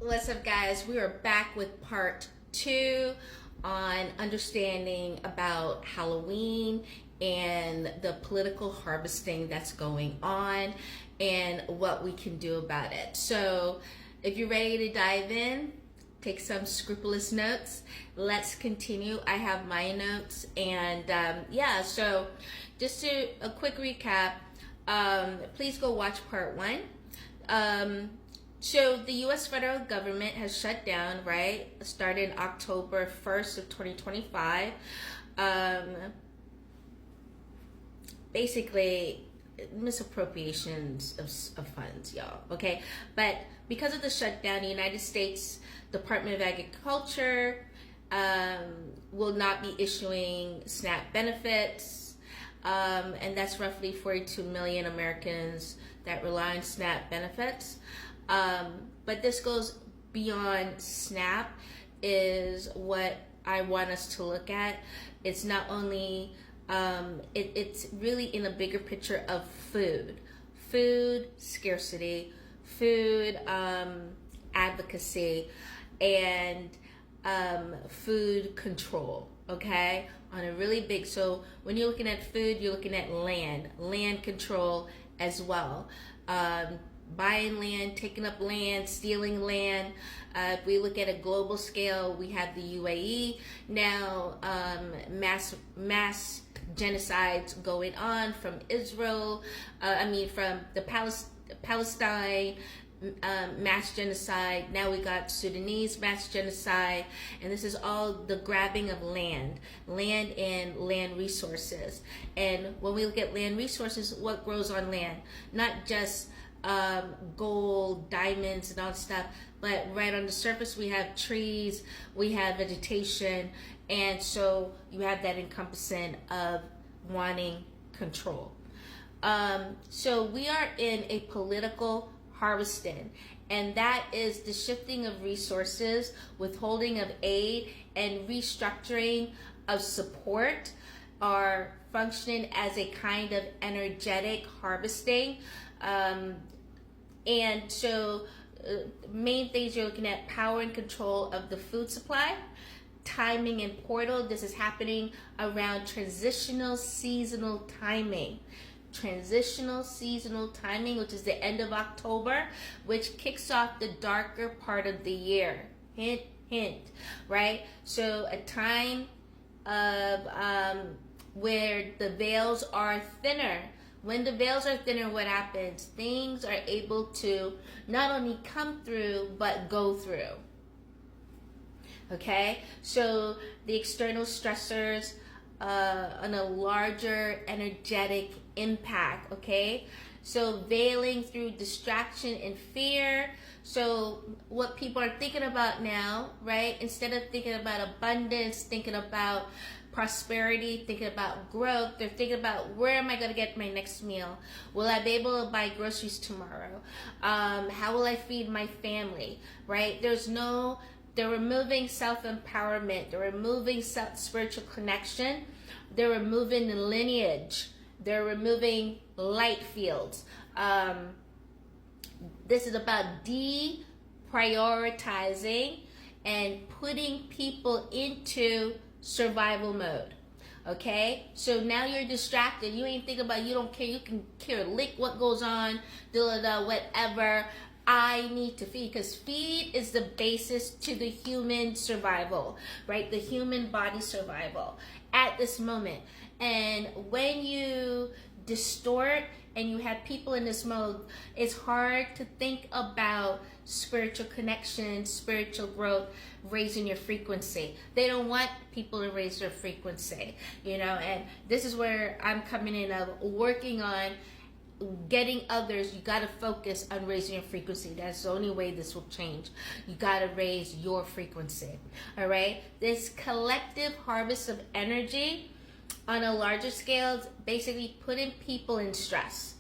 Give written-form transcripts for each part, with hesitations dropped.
What's up, guys? We are back with part two on understanding about Halloween and the political harvesting that's going on and what we can do about it. So, if you're ready to dive in, take some scrupulous notes. Let's continue. I have my notes, and so just a quick recap. Please go watch part one. So the U.S. federal government has shut down, right? Starting October 1st of 2025. Basically, misappropriations of funds, y'all. Okay, but because of the shutdown, the United States Department of Agriculture will not be issuing SNAP benefits, and that's roughly 42 million Americans that rely on SNAP benefits. But this goes beyond SNAP, is what I want us to look at. It's not only, it's really in a bigger picture of food scarcity, food advocacy, and food control, okay? On a really big, so when you're looking at food, you're looking at land control as well. Buying land, taking up land, stealing land. If we look at a global scale, we have the UAE now, mass genocides going on from Israel, from the Palestine, mass genocide. Now we got Sudanese mass genocide, and this is all the grabbing of land and land resources. And when we look at land resources, what grows on land? Not just gold, diamonds, and all that stuff, but right on the surface we have trees, we have vegetation, and so you have that encompassing of wanting control. So we are in a political harvesting, and that is the shifting of resources, withholding of aid, and restructuring of support are functioning as a kind of energetic harvesting. And so main things you're looking at: power and control of the food supply, timing and portal. This is happening around transitional seasonal timing, which is the end of October, which kicks off the darker part of the year. Hint, hint, right? So a time of where the veils are thinner. When the veils are thinner, what happens? Things are able to not only come through, but go through. Okay? So the external stressors on a larger energetic impact, okay? So veiling through distraction and fear. So what people are thinking about now, right? Instead of thinking about abundance, thinking about prosperity, thinking about growth, they're thinking about, where am I going to get my next meal? Will I be able to buy groceries tomorrow? How will I feed my family, right? They're removing self-empowerment. They're removing spiritual connection. They're removing the lineage. They're removing light fields. This is about deprioritizing and putting people into survival mode. Okay, so now you're distracted. You ain't thinking about, you don't care, you can care lick what goes on, whatever. I need to feed, because feed is the basis to the human survival, right? The human body survival at this moment. And when you distort and you have people in this mode, it's hard to think about spiritual connection, spiritual growth, raising your frequency. They don't want people to raise their frequency, and this is where I'm coming in, of working on getting others. You got to focus on raising your frequency. That's the only way this will change. You got to raise your frequency. All right, this collective harvest of energy on a larger scale, basically putting people in stress.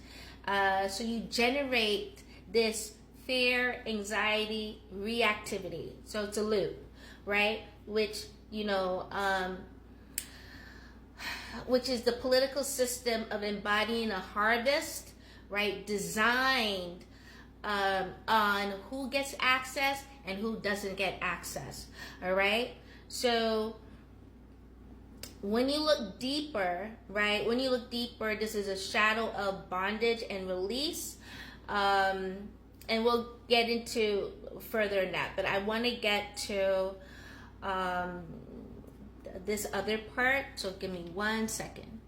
So you generate this fear, anxiety, reactivity. So it's a loop, right? Which is the political system of embodying a harvest, right? Designed on who gets access and who doesn't get access. All right. So when you look deeper, right? When you look deeper, this is a shadow of bondage and release. And we'll get into further in that. But I want to get to this other part. So give me 1 second.